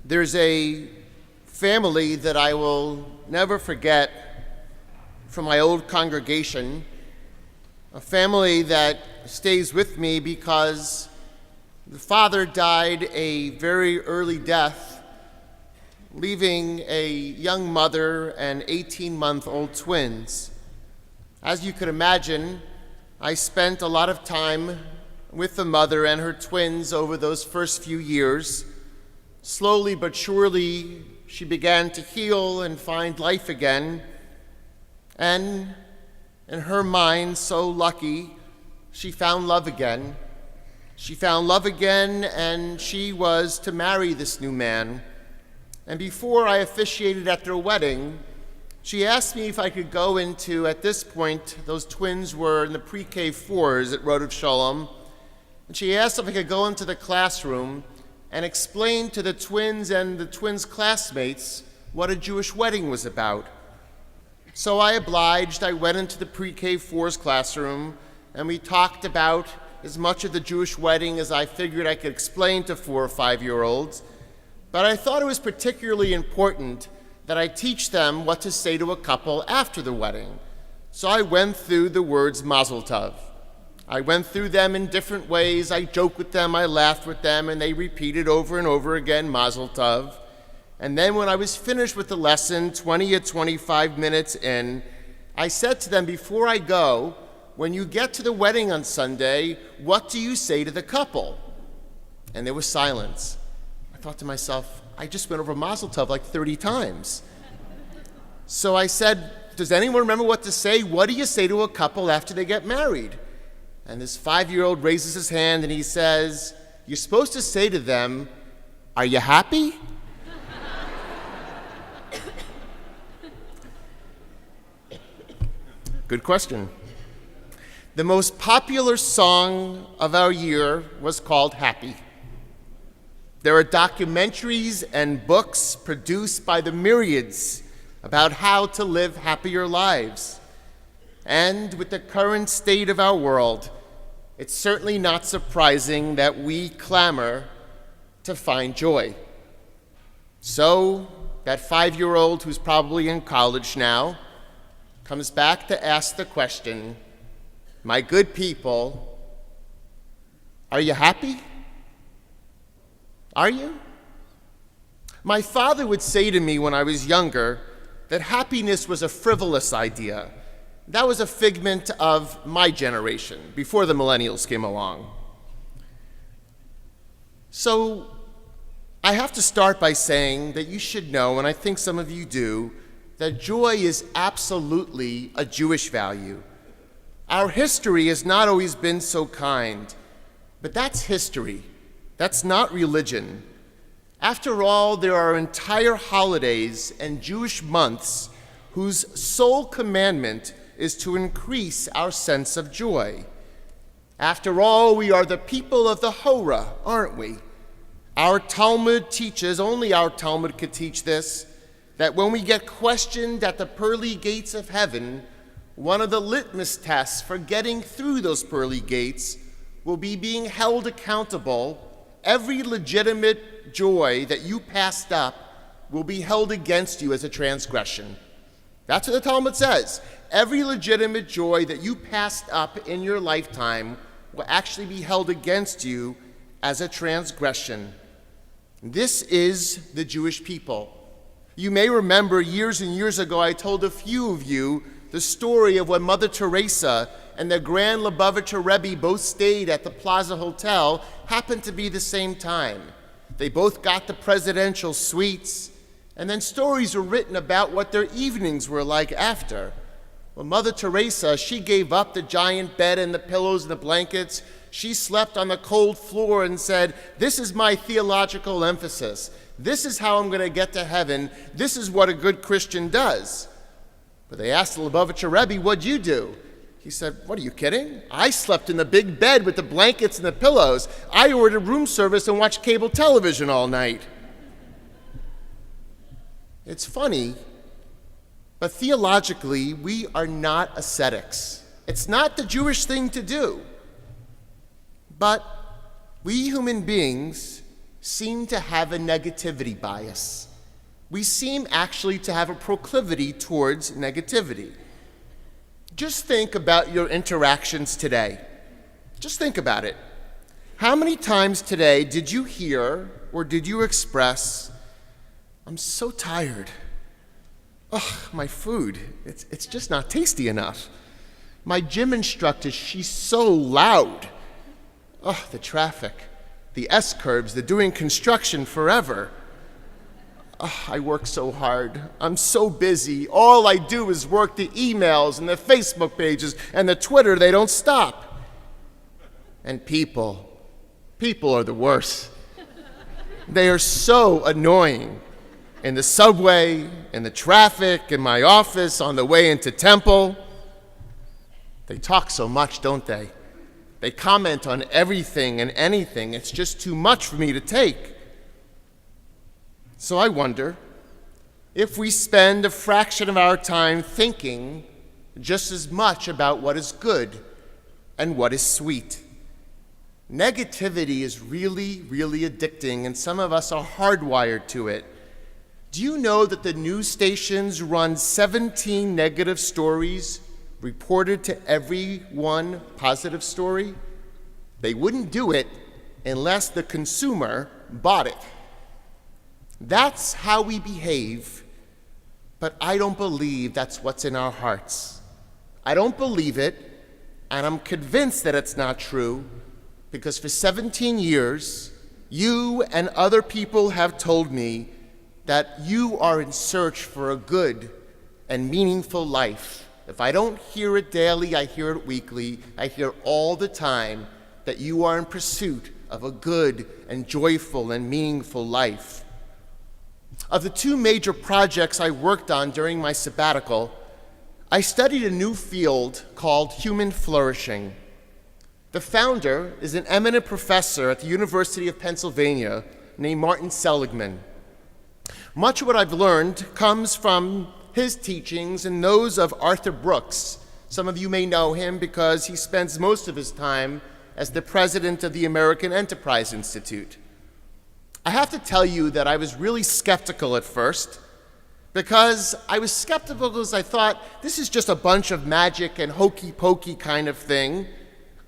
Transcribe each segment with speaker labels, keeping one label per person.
Speaker 1: There's a family that I will never forget from my old congregation, a family that stays with me because the father died a very early death, leaving a young mother and 18-month-old twins. As you could imagine, I spent a lot of time with the mother and her twins over those first few years. Slowly but surely, she began to heal and find life again. And in her mind, so lucky, she found love again. She found love again, and she was to marry this new man. And before I officiated at their wedding, she asked me if I could go into, at this point, those twins were in the pre-K 4s at Road of Shalom, and she asked if I could go into the classroom and explain to the twins and the twins' classmates what a Jewish wedding was about. So I obliged. I went into the pre-K 4s classroom, and we talked about as much of the Jewish wedding as I figured I could explain to 4 or 5-year-olds. But I thought it was particularly important that I teach them what to say to a couple after the wedding. So I went through the words Mazel Tov. I went through them in different ways. I joked with them, I laughed with them, and they repeated over and over again Mazel Tov. And then when I was finished with the lesson, 20 or 25 minutes in, I said to them, before I go, when you get to the wedding on Sunday, what do you say to the couple? And there was silence. I thought to myself, I just went over Mazel Tov like 30 times. So I said, does anyone remember what to say? What do you say to a couple after they get married? And this 5-year-old raises his hand and he says, you're supposed to say to them, are you happy? Good question. The most popular song of our year was called Happy. There are documentaries and books produced by the myriads about how to live happier lives. And with the current state of our world, it's certainly not surprising that we clamor to find joy. So that 5-year-old who's probably in college now comes back to ask the question, my good people, are you happy? Are you? My father would say to me when I was younger that happiness was a frivolous idea. That was a figment of my generation, before the millennials came along. So I have to start by saying that you should know, and I think some of you do, that joy is absolutely a Jewish value. Our history has not always been so kind, but that's history. That's not religion. After all, there are entire holidays and Jewish months whose sole commandment is to increase our sense of joy. After all, we are the people of the Torah, aren't we? Our Talmud teaches, only our Talmud could teach this, that when we get questioned at the pearly gates of heaven, one of the litmus tests for getting through those pearly gates will be being held accountable. Every legitimate joy that you passed up will be held against you as a transgression. That's what the Talmud says. Every legitimate joy that you passed up in your lifetime will actually be held against you as a transgression. This is the Jewish people. You may remember years and years ago I told a few of you the story of when Mother Teresa and the Grand Lubavitcher Rabbi both stayed at the Plaza Hotel, happened to be the same time. They both got the presidential suites, and then stories were written about what their evenings were like after. Well, Mother Teresa, she gave up the giant bed and the pillows and the blankets. She slept on the cold floor and said, this is my theological emphasis. This is how I'm going to get to heaven. This is what a good Christian does. But they asked the Lubavitcher Rebbe, what'd you do? He said, what, are you kidding? I slept in the big bed with the blankets and the pillows. I ordered room service and watched cable television all night. It's funny, but theologically, we are not ascetics. It's not the Jewish thing to do. But we human beings seem to have a negativity bias. We seem actually to have a proclivity towards negativity. Just think about your interactions today. Just think about it. How many times today did you hear or did you express, "I'm so tired. Ugh, my food, it's just not tasty enough. My gym instructor, she's so loud. Ugh, the traffic, the S-curves, they're doing construction forever. Ugh, I work so hard. I'm so busy. All I do is work the emails and the Facebook pages and the Twitter. They don't stop." And people are the worst. They are so annoying. In the subway, in the traffic, in my office, on the way into temple. They talk so much, don't they? They comment on everything and anything. It's just too much for me to take. So I wonder if we spend a fraction of our time thinking just as much about what is good and what is sweet. Negativity is really, really addicting, and some of us are hardwired to it. Do you know that the news stations run 17 negative stories reported to every one positive story? They wouldn't do it unless the consumer bought it. That's how we behave, but I don't believe that's what's in our hearts. I don't believe it, and I'm convinced that it's not true, because for 17 years, you and other people have told me that you are in search for a good and meaningful life. If I don't hear it daily, I hear it weekly. I hear all the time that you are in pursuit of a good and joyful and meaningful life. Of the two major projects I worked on during my sabbatical, I studied a new field called human flourishing. The founder is an eminent professor at the University of Pennsylvania named Martin Seligman. Much of what I've learned comes from his teachings and those of Arthur Brooks. Some of you may know him because he spends most of his time as the president of the American Enterprise Institute. I have to tell you that I was really skeptical at first, because I was skeptical because I thought this is just a bunch of magic and hokey-pokey kind of thing.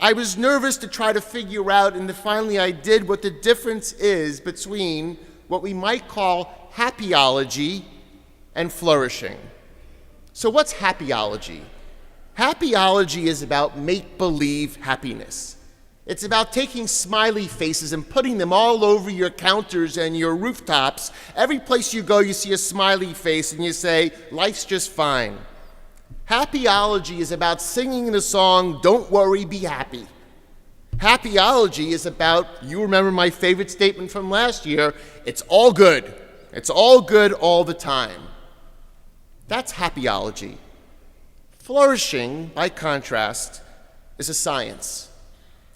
Speaker 1: I was nervous to try to figure out, and then finally I did, what the difference is between what we might call happyology and flourishing. So what's happyology? Happyology is about make-believe happiness. It's about taking smiley faces and putting them all over your counters and your rooftops. Every place you go, you see a smiley face and you say, life's just fine. Happyology is about singing the song, "Don't worry, be happy." Happyology is about, you remember my favorite statement from last year, it's all good. It's all good all the time. That's happyology. Flourishing, by contrast, is a science.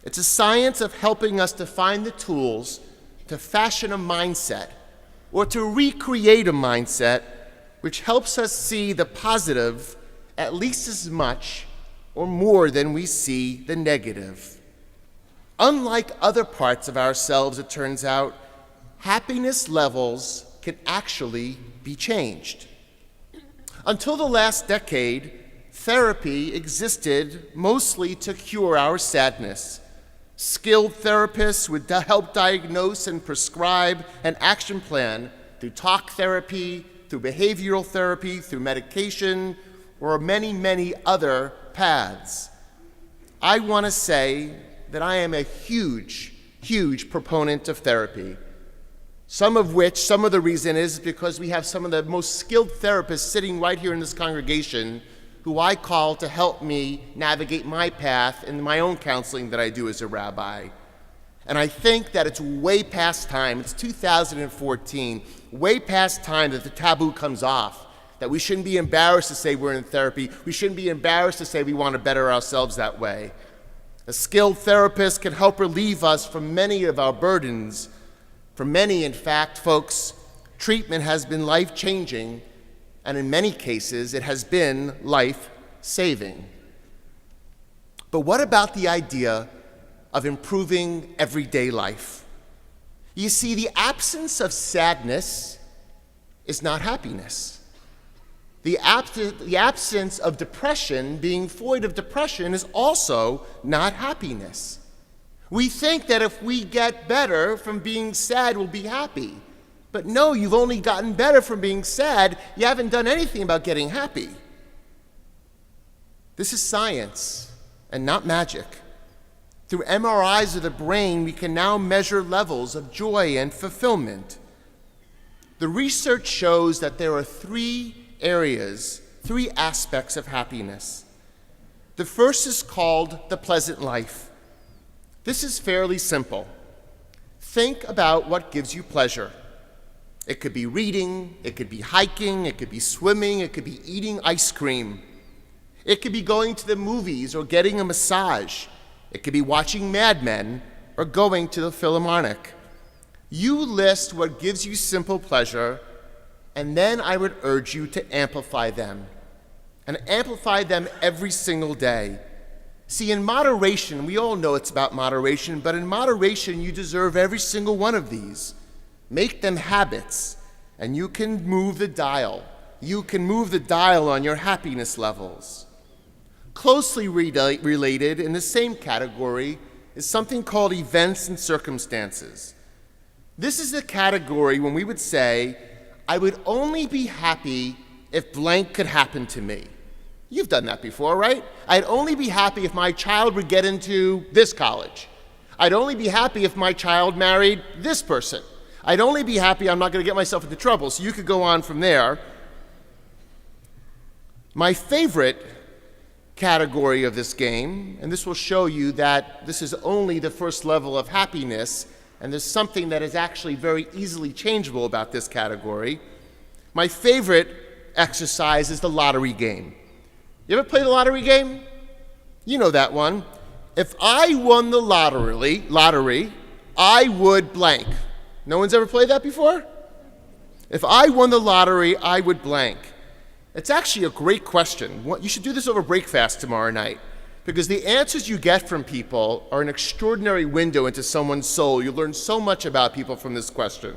Speaker 1: It's a science of helping us to find the tools to fashion a mindset or to recreate a mindset which helps us see the positive at least as much or more than we see the negative. Unlike other parts of ourselves, it turns out, happiness levels can actually be changed. Until the last decade, therapy existed mostly to cure our sadness. Skilled therapists would help diagnose and prescribe an action plan through talk therapy, through behavioral therapy, through medication, or many, many other paths. I want to say that I am a huge, huge proponent of therapy. Some of the reason is because we have some of the most skilled therapists sitting right here in this congregation who I call to help me navigate my path in my own counseling that I do as a rabbi. And I think that it's way past time, it's 2014, way past time that the taboo comes off, that we shouldn't be embarrassed to say we're in therapy, we shouldn't be embarrassed to say we want to better ourselves that way. A skilled therapist can help relieve us from many of our burdens. For many, in fact, folks, treatment has been life-changing, and in many cases, it has been life-saving. But what about the idea of improving everyday life? You see, the absence of sadness is not happiness. The absence of depression, being void of depression, is also not happiness. We think that if we get better from being sad, we'll be happy. But no, you've only gotten better from being sad. You haven't done anything about getting happy. This is science and not magic. Through MRIs of the brain, we can now measure levels of joy and fulfillment. The research shows that there are three aspects of happiness. The first is called the pleasant life. This is fairly simple. Think about what gives you pleasure. It could be reading, it could be hiking, it could be swimming, it could be eating ice cream. It could be going to the movies or getting a massage. It could be watching Mad Men or going to the Philharmonic. You list what gives you simple pleasure, and then I would urge you to amplify them. And amplify them every single day. See, in moderation, we all know it's about moderation, but in moderation, you deserve every single one of these. Make them habits, and you can move the dial. You can move the dial on your happiness levels. Closely related in the same category is something called events and circumstances. This is the category when we would say, I would only be happy if blank could happen to me. You've done that before, right? I'd only be happy if my child would get into this college. I'd only be happy if my child married this person. I'd only be happy I'm not going to get myself into trouble, so you could go on from there. My favorite category of this game, and this will show you that this is only the first level of happiness, and there's something that is actually very easily changeable about this category. My favorite exercise is the lottery game. You ever play the lottery game? You know that one. If I won the lottery, I would blank. No one's ever played that before? If I won the lottery, I would blank. It's actually a great question. You should do this over breakfast tomorrow night, because the answers you get from people are an extraordinary window into someone's soul. You learn so much about people from this question.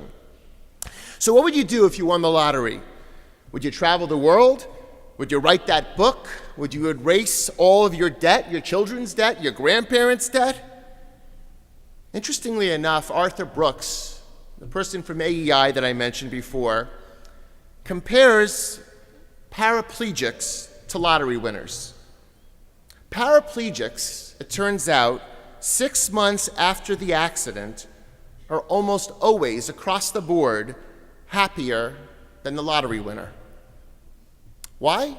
Speaker 1: So what would you do if you won the lottery? Would you travel the world? Would you write that book? Would you erase all of your debt, your children's debt, your grandparents' debt? Interestingly enough, Arthur Brooks, the person from AEI that I mentioned before, compares paraplegics to lottery winners. Paraplegics, it turns out, 6 months after the accident, are almost always, across the board, happier than the lottery winner. Why?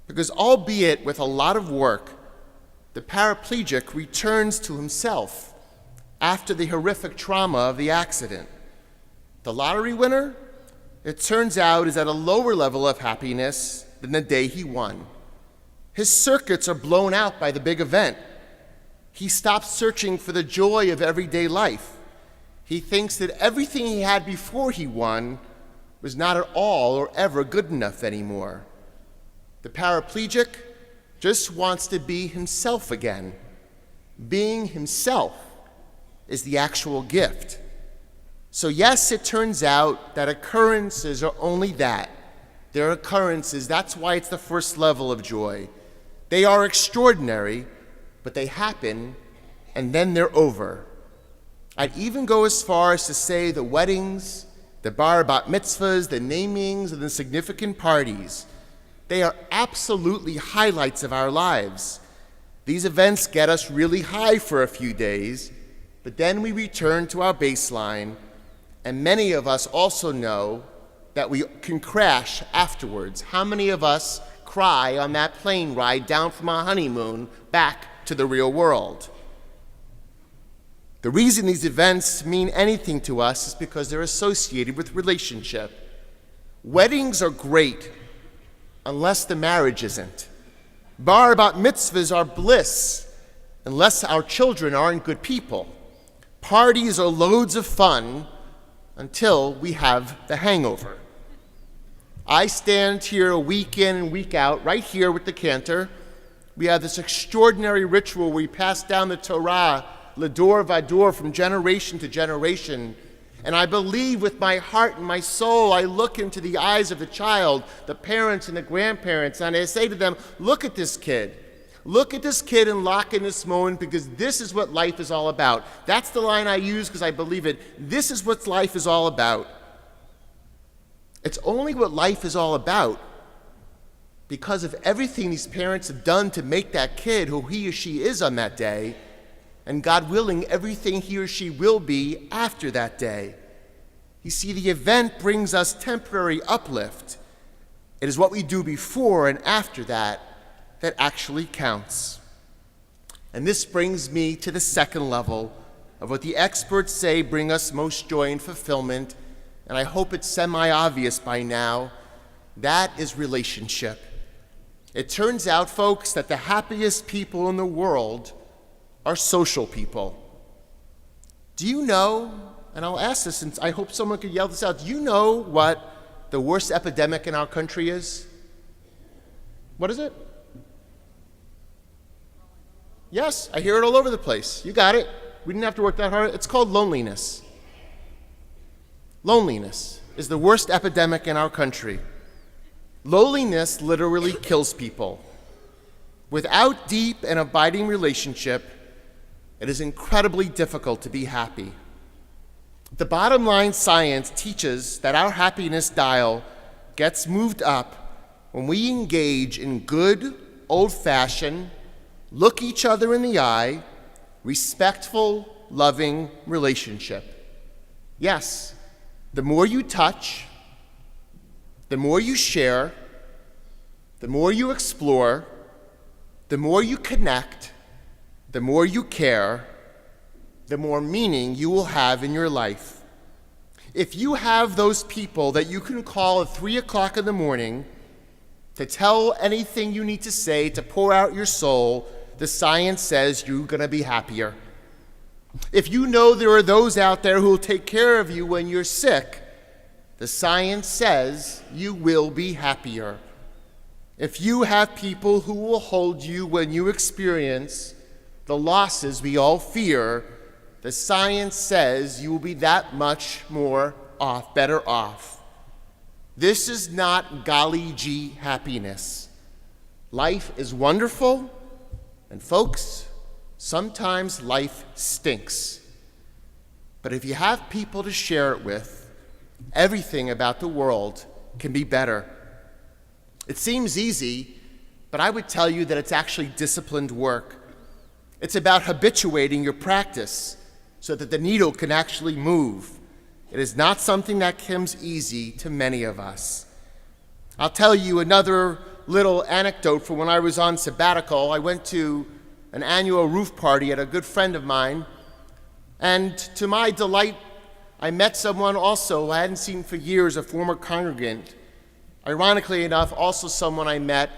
Speaker 1: Because albeit with a lot of work, the paraplegic returns to himself after the horrific trauma of the accident. The lottery winner, it turns out, is at a lower level of happiness than the day he won. His circuits are blown out by the big event. He stops searching for the joy of everyday life. He thinks that everything he had before he won was not at all or ever good enough anymore. The paraplegic just wants to be himself again. Being himself is the actual gift. So yes, it turns out that occurrences are only that. They're occurrences. That's why it's the first level of joy. They are extraordinary, but they happen, and then they're over. I'd even go as far as to say the weddings, the bar bat mitzvahs, the namings, and the significant parties, they are absolutely highlights of our lives. These events get us really high for a few days, but then we return to our baseline, and many of us also know that we can crash afterwards. How many of us cry on that plane ride down from our honeymoon back to the real world? The reason these events mean anything to us is because they're associated with relationship. Weddings are great unless the marriage isn't. Bar bat mitzvahs are bliss unless our children aren't good people. Parties are loads of fun until we have the hangover. I stand here week in and week out, right here with the cantor. We have this extraordinary ritual where we pass down the Torah l'dor vador, from generation to generation. And I believe with my heart and my soul, I look into the eyes of the child, the parents and the grandparents, and I say to them, look at this kid. Look at this kid and lock in this moment, because this is what life is all about. That's the line I use because I believe it. This is what life is all about. It's only what life is all about because of everything these parents have done to make that kid who he or she is on that day, and God willing, everything he or she will be after that day. You see, the event brings us temporary uplift. It is what we do before and after that that actually counts. And this brings me to the second level of what the experts say bring us most joy and fulfillment, and I hope it's semi-obvious by now. That is relationship. It turns out, folks, that the happiest people in the world are social people. Do you know, and I'll ask this, and I hope someone could yell this out, do you know what the worst epidemic in our country is? What is it? Yes, I hear it all over the place. You got it. We didn't have to work that hard. It's called loneliness. Loneliness is the worst epidemic in our country. Loneliness literally kills people. Without deep and abiding relationship, it is incredibly difficult to be happy. The bottom line science teaches that our happiness dial gets moved up when we engage in good, old-fashioned, look each other in the eye, respectful, loving relationship. Yes, the more you touch, the more you share, the more you explore, the more you connect, the more you care, the more meaning you will have in your life. If you have those people that you can call at 3 o'clock in the morning to tell anything you need to say, to pour out your soul, the science says you're going to be happier. If you know there are those out there who will take care of you when you're sick, the science says you will be happier. If you have people who will hold you when you experience the losses we all fear, the science says you will be that much better off. This is not golly gee happiness. Life is wonderful, and folks, sometimes life stinks. But if you have people to share it with, everything about the world can be better. It seems easy, but I would tell you that it's actually disciplined work. It's about habituating your practice so that the needle can actually move. It is not something that comes easy to many of us. I'll tell you another little anecdote from when I was on sabbatical. I went to an annual roof party at a good friend of mine, and to my delight, I met someone also I hadn't seen for years, a former congregant. Ironically enough, also someone I met,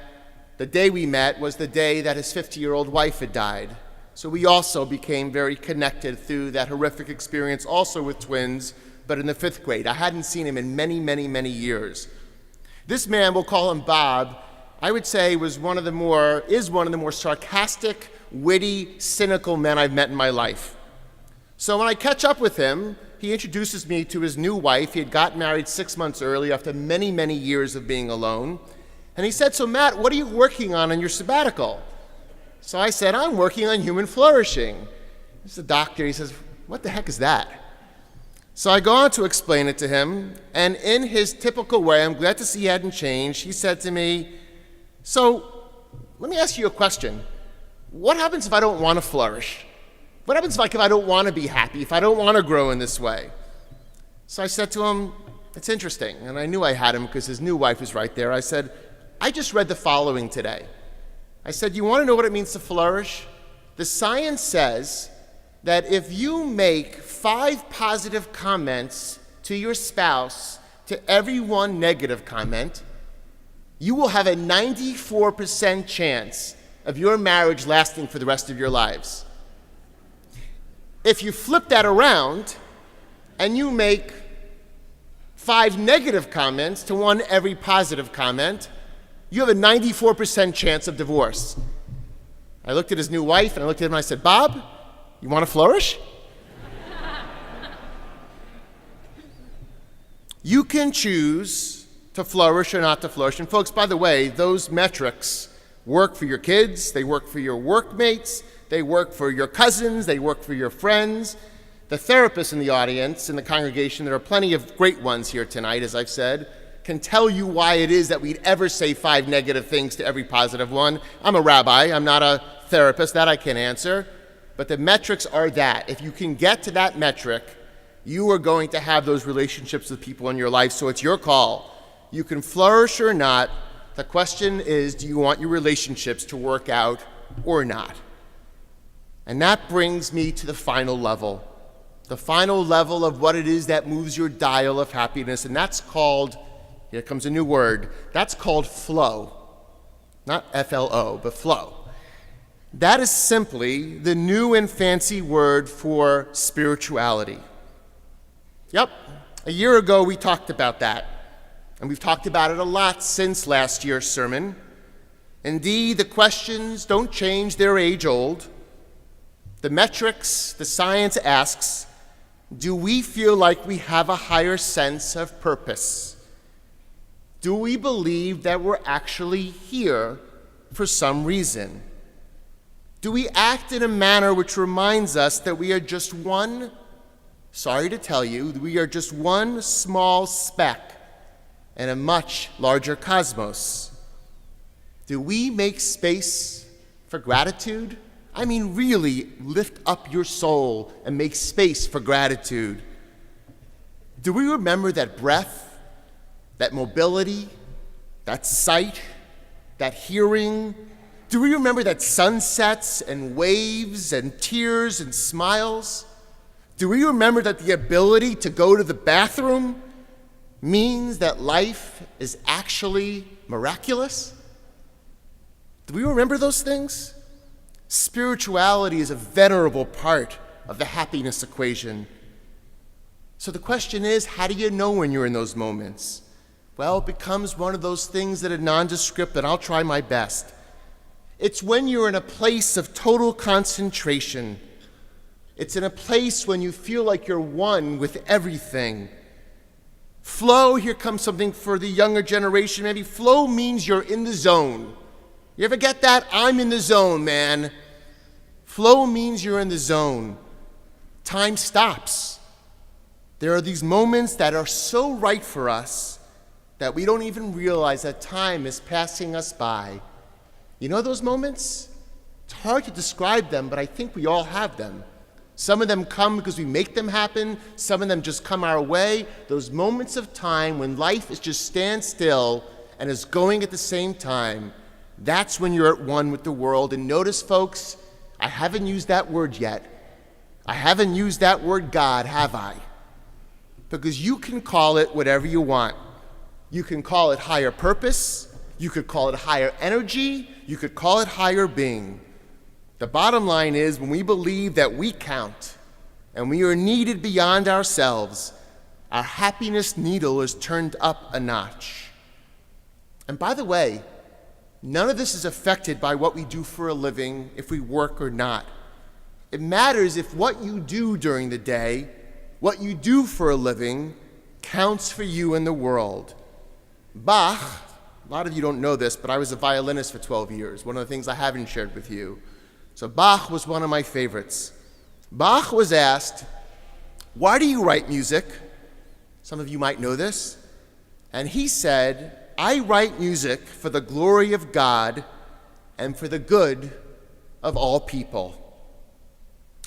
Speaker 1: the day we met was the day that his 50-year-old wife had died. So we also became very connected through that horrific experience, also with twins, but in the 5th grade. I hadn't seen him in many, many, many years. This man, we'll call him Bob, I would say is one of the more sarcastic, witty, cynical men I've met in my life. So when I catch up with him, he introduces me to his new wife. He had gotten married 6 months earlier after many, many years of being alone. And he said, "So Matt, what are you working on in your sabbatical?" So I said, "I'm working on human flourishing." He's a doctor. He says, "What the heck is that?" So I go on to explain it to him, and in his typical way, I'm glad to see he hadn't changed, he said to me, "So let me ask you a question. What happens if I don't want to flourish? What happens if I don't want to be happy, if I don't want to grow in this way?" So I said to him, "It's interesting." And I knew I had him because his new wife was right there. I said, "I just read the following today." I said, "You want to know what it means to flourish? The science says that if you make 5 positive comments to your spouse to every one negative comment, you will have a 94% chance of your marriage lasting for the rest of your lives. If you flip that around and you make 5 negative comments to one every positive comment, you have a 94% chance of divorce." I looked at his new wife and I looked at him and I said, "Bob, You want to flourish? You can choose to flourish or not to flourish. And folks, by the way, those metrics work for your kids, they work for your workmates, they work for your cousins, they work for your friends. The therapists in the audience, in the congregation, there are plenty of great ones here tonight, as I've said, can tell you why it is that we'd ever say 5 negative things to every positive one. I'm a rabbi, I'm not a therapist, that I can answer. But the metrics are that. If you can get to that metric, you are going to have those relationships with people in your life, so it's your call. You can flourish or not. The question is, do you want your relationships to work out or not? And that brings me to the final level of what it is that moves your dial of happiness, and that's called, here comes a new word, that's called flow. Not F-L-O, but flow. That is simply the new and fancy word for spirituality. Yep, a year ago we talked about that, and we've talked about it a lot since last year's sermon. Indeed, the questions don't change, they're age-old. The metrics, the science asks, do we feel like we have a higher sense of purpose? Do we believe that we're actually here for some reason? Do we act in a manner which reminds us that we are just one, sorry to tell you, we are just one small speck in a much larger cosmos? Do we make space for gratitude? I mean, really lift up your soul and make space for gratitude. Do we remember that breath, that mobility, that sight, that hearing? Do we remember that sunsets and waves and tears and smiles? Do we remember that the ability to go to the bathroom means that life is actually miraculous? Do we remember those things? Spirituality is a venerable part of the happiness equation. So the question is, how do you know when you're in those moments? Well, it becomes one of those things that are nondescript, and I'll try my best. It's when you're in a place of total concentration. It's in a place when you feel like you're one with everything. Flow, here comes something for the younger generation. Maybe flow means you're in the zone. You ever get that? I'm in the zone, man. Flow means you're in the zone. Time stops. There are these moments that are so right for us that we don't even realize that time is passing us by. You know those moments? It's hard to describe them, but I think we all have them. Some of them come because we make them happen. Some of them just come our way. Those moments of time when life is just stand still and is going at the same time. That's when you're at one with the world. And notice, folks, I haven't used that word yet. I haven't used that word God, have I? Because you can call it whatever you want. You can call it higher purpose. You could call it higher energy. You could call it higher being. The bottom line is, when we believe that we count and we are needed beyond ourselves, our happiness needle is turned up a notch. And by the way, none of this is affected by what we do for a living, if we work or not. It matters if what you do during the day, what you do for a living, counts for you in the world. Bach, a lot of you don't know this, but I was a violinist for 12 years, one of the things I haven't shared with you. So Bach was one of my favorites. Bach was asked, why do you write music? Some of you might know this. And he said, I write music for the glory of God and for the good of all people.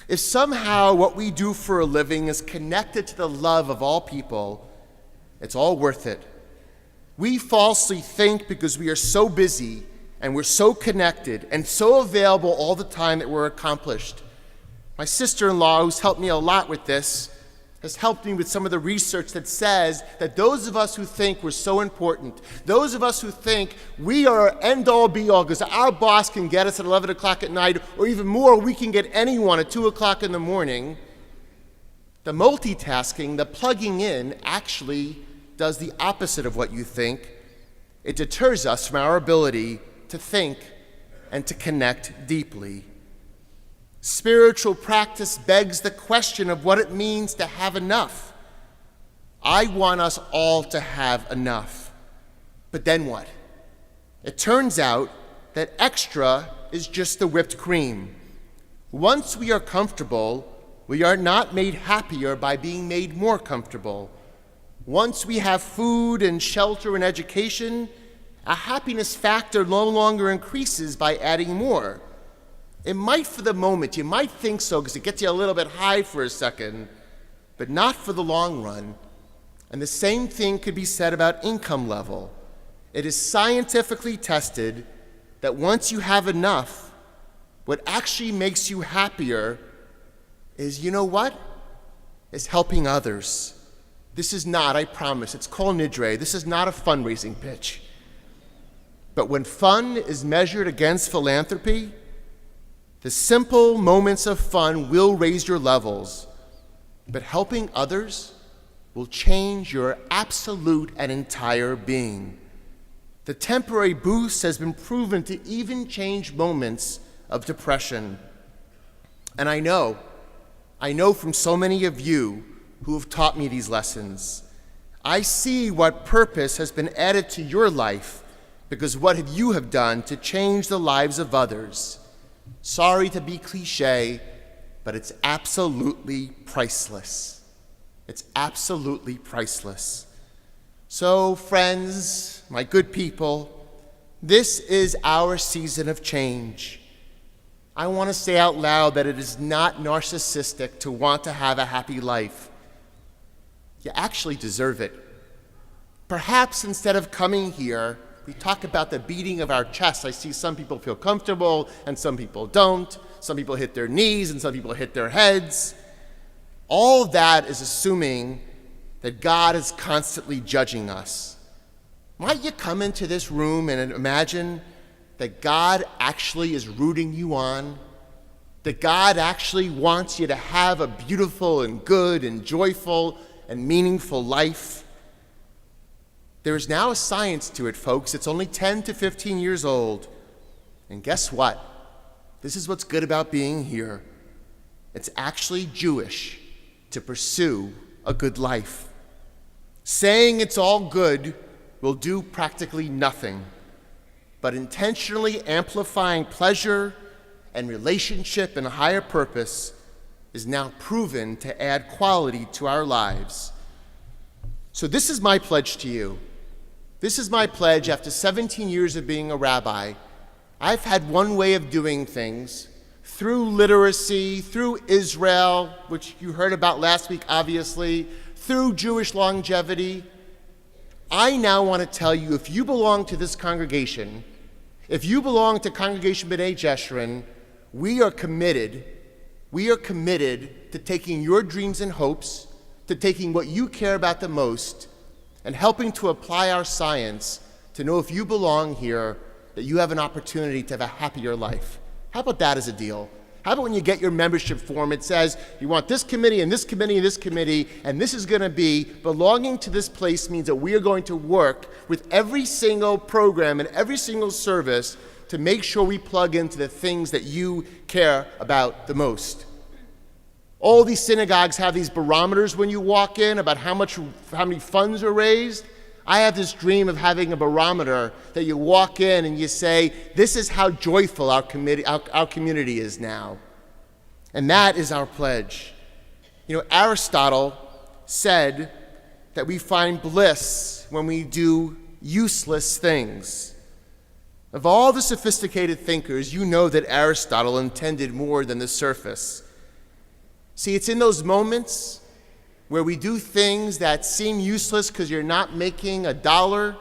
Speaker 1: If somehow what we do for a living is connected to the love of all people, it's all worth it. We falsely think because we are so busy and we're so connected and so available all the time that we're accomplished. My sister-in-law, who's helped me a lot with this, has helped me with some of the research that says that those of us who think we're so important, those of us who think we are end-all be-all because our boss can get us at 11 o'clock at night, or even more, we can get anyone at 2 o'clock in the morning, the multitasking, the plugging in, actually does the opposite of what you think. It deters us from our ability to think and to connect deeply. Spiritual practice begs the question of what it means to have enough. I want us all to have enough. But then what? It turns out that extra is just the whipped cream. Once we are comfortable, we are not made happier by being made more comfortable. Once we have food and shelter and education, our happiness factor no longer increases by adding more. It might for the moment, you might think so because it gets you a little bit high for a second, but not for the long run. And the same thing could be said about income level. It is scientifically tested that once you have enough, what actually makes you happier is, you know what? Is helping others. This is not, I promise, it's called Nidre. This is not a fundraising pitch. But when fun is measured against philanthropy, the simple moments of fun will raise your levels, but helping others will change your absolute and entire being. The temporary boost has been proven to even change moments of depression. And I know from so many of you who have taught me these lessons, I see what purpose has been added to your life because what you have done to change the lives of others. Sorry to be cliche, but it's absolutely priceless. It's absolutely priceless. So, friends, my good people, this is our season of change. I want to say out loud that it is not narcissistic to want to have a happy life. You actually deserve it. Perhaps instead of coming here, we talk about the beating of our chest. I see some people feel comfortable and some people don't. Some people hit their knees and some people hit their heads. All of that is assuming that God is constantly judging us. Might you come into this room and imagine that God actually is rooting you on? That God actually wants you to have a beautiful and good and joyful and meaningful life? There is now a science to it, folks. It's only 10 to 15 years old. And guess what? This is what's good about being here. It's actually Jewish to pursue a good life. Saying it's all good will do practically nothing, but intentionally amplifying pleasure and relationship and a higher purpose is now proven to add quality to our lives. So this is my pledge to you. This is my pledge after 17 years of being a rabbi. I've had one way of doing things through literacy, through Israel, which you heard about last week, obviously, through Jewish longevity. I now want to tell you, if you belong to this congregation, if you belong to Congregation B'nai Jeshurun, we are committed to taking your dreams and hopes, to taking what you care about the most, and helping to apply our science to know if you belong here, that you have an opportunity to have a happier life. How about that as a deal? How about when you get your membership form, it says you want this committee and this committee and this committee, and this is going to be belonging to this place means that we are going to work with every single program and every single service to make sure we plug into the things that you care about the most. All these synagogues have these barometers when you walk in about how many funds are raised. I have this dream of having a barometer that you walk in and you say, this is how joyful our community is now. And that is our pledge. You know, Aristotle said that we find bliss when we do useless things. Of all the sophisticated thinkers, you know that Aristotle intended more than the surface. See, it's in those moments where we do things that seem useless because you're not making a dollar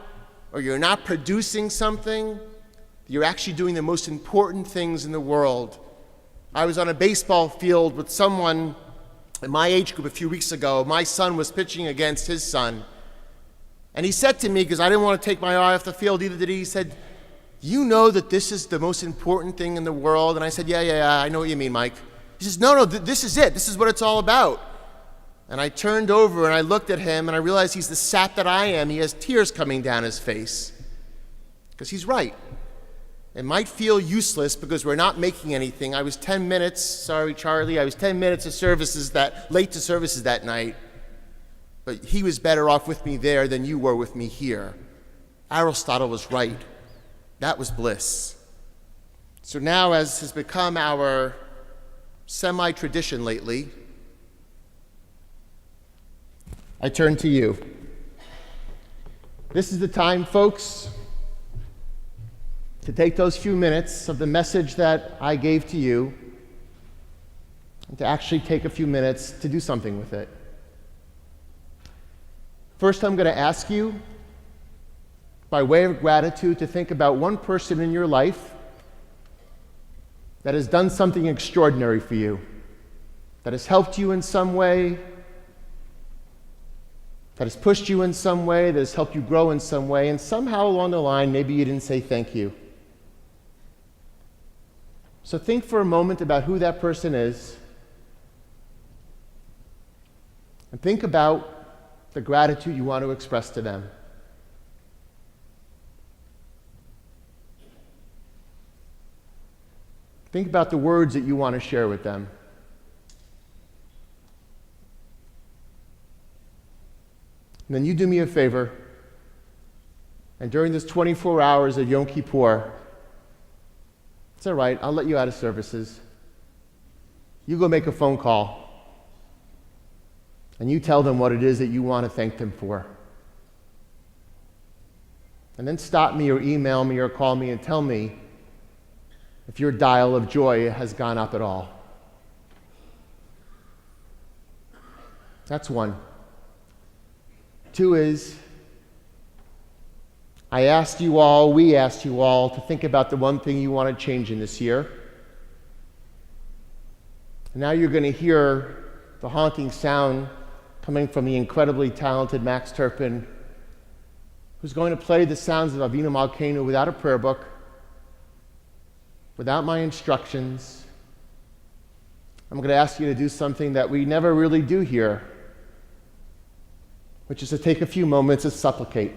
Speaker 1: or you're not producing something, you're actually doing the most important things in the world. I was on a baseball field with someone in my age group a few weeks ago. My son was pitching against his son. And he said to me, because I didn't want to take my eye off the field, either did he said, you know that this is the most important thing in the world? And I said, yeah, I know what you mean, Mike. He says, no, this is it. This is what it's all about. And I turned over and I looked at him and I realized he's the sap that I am. He has tears coming down his face. Because he's right. It might feel useless because we're not making anything. I was 10 minutes, sorry Charlie, I was 10 minutes late to services that night, but he was better off with me there than you were with me here. Aristotle was right. That was bliss. So now, as has become our semi-tradition lately, I turn to you. This is the time, folks, to take those few minutes of the message that I gave to you and to actually take a few minutes to do something with it. First, I'm going to ask you, by way of gratitude, to think about one person in your life that has done something extraordinary for you, that has helped you in some way, that has pushed you in some way, that has helped you grow in some way, and somehow along the line, maybe you didn't say thank you. So think for a moment about who that person is, and think about the gratitude you want to express to them. Think about the words that you want to share with them. And then you do me a favor, and during this 24 hours of Yom Kippur, it's all right, I'll let you out of services. You go make a phone call, and you tell them what it is that you want to thank them for. And then stop me or email me or call me and tell me if your dial of joy has gone up at all. That's one. Two is, we asked you all to think about the one thing you want to change in this year. And now you're going to hear the haunting sound coming from the incredibly talented Max Turpin, who's going to play the sounds of Avinu Malkeinu without a prayer book, without my instructions. I'm going to ask you to do something that we never really do here, which is to take a few moments to supplicate.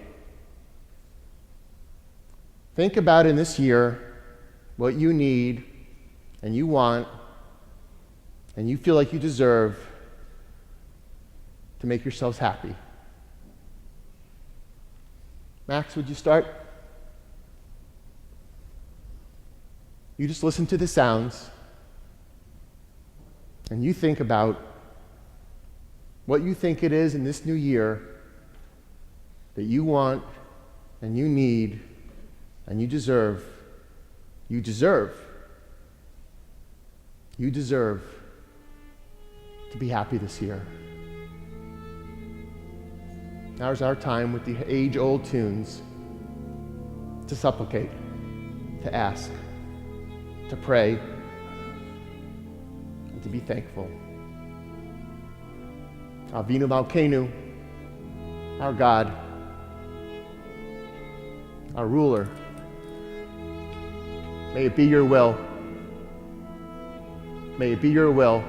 Speaker 1: Think about in this year what you need and you want and you feel like you deserve to make yourselves happy. Max, would you start? You just listen to the sounds and you think about what you think it is in this new year that you want and you need and you deserve. You deserve to be happy this year. Now's our time with the age-old tunes to supplicate, to ask, to pray, and to be thankful. Avinu Malkeinu, our God, our ruler, may it be your will. May it be your will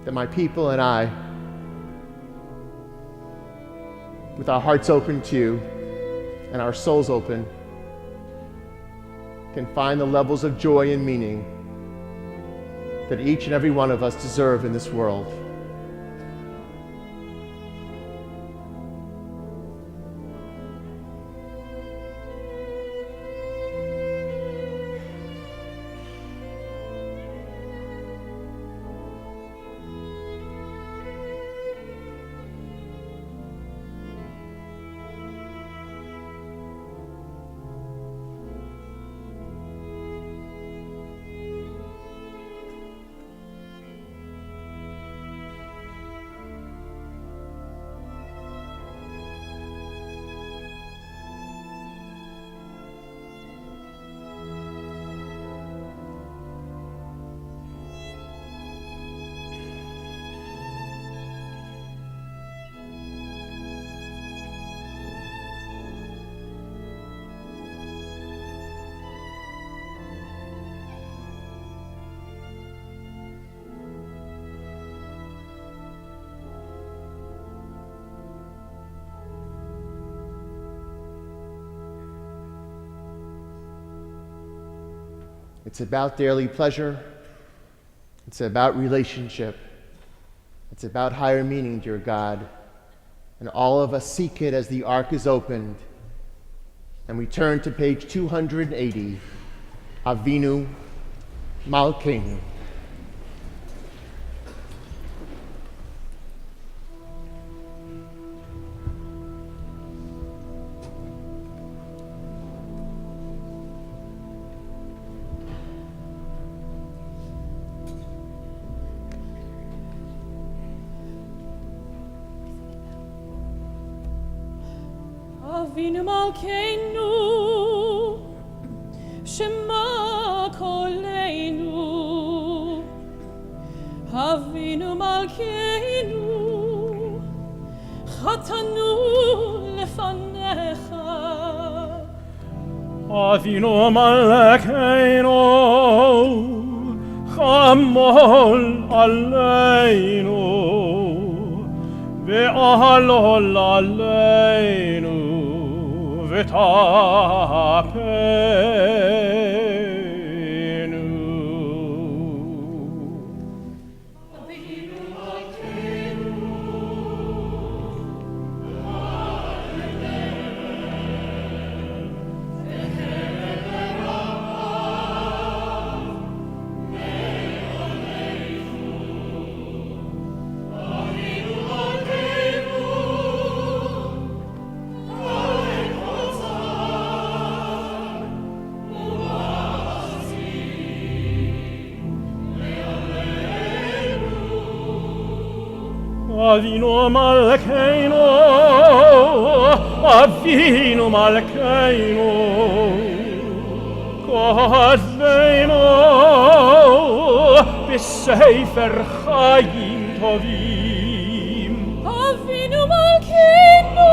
Speaker 1: that my people and I, with our hearts open to you and our souls open, can find the levels of joy and meaning that each and every one of us deserve in this world. It's about daily pleasure. It's about relationship. It's about higher meaning, dear God. And all of us seek it as the ark is opened. And we turn to page 280, Avinu Malkeinu.
Speaker 2: Avinu Malkeinu, Shema Koleinu. Avinu Malkeinu, Chatanu lefanecha.
Speaker 3: Avinu Malkeinu, Chamol aleinu, ve'alol aleinu. V'tapenu.
Speaker 2: Avinu Malkeinu,
Speaker 3: Avinu Malkeinu, Avinu Malkeinu, Kodleinu, B'Sefer Chayim Tovim.
Speaker 2: Avinu Malkeinu,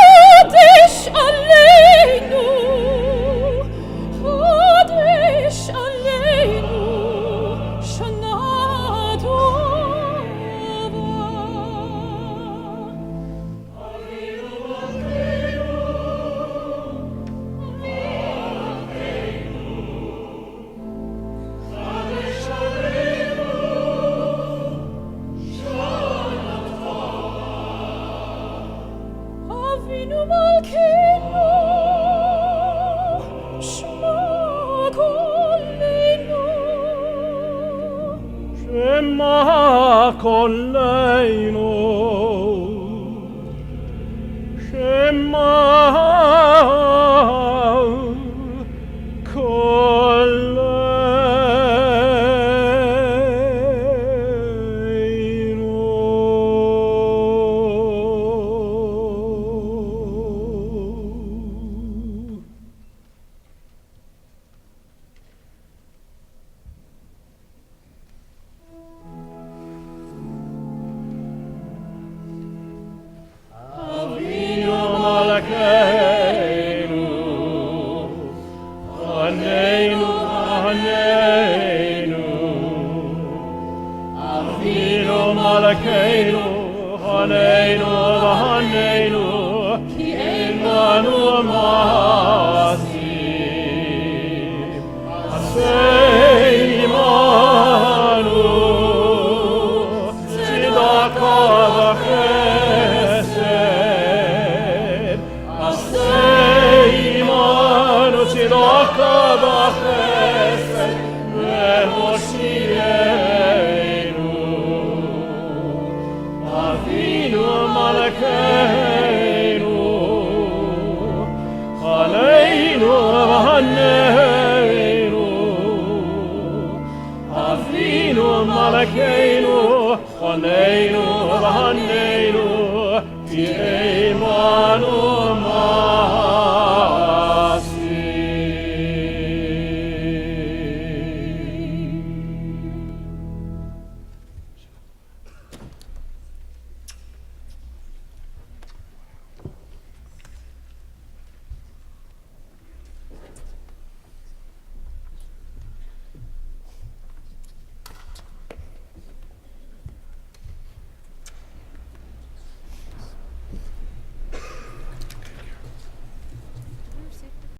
Speaker 2: Chodesh Aleinu, Chodesh Aleinu, Shana Tova. Avinu Malkeinu, Chodesh Aleinu, Shana Tova. Avinu Malkeinu, Shema Koleinu.
Speaker 3: Shema Koleinu, Shema Koleinu. Avinu Malkeinu, Haneinu, Haneinu. Avinu Malkeinu, Haneinu, Haneinu. Ki Eimanu Masim, Asei Imanu, Tzedaka v'chesed. Asei Imanu, Tzedaka v'chesed, ve'hoshienu. Avinu Malkeinu, Aleinu v'haneinu. Avinu Malkeinu, Aleinu v'haneinu.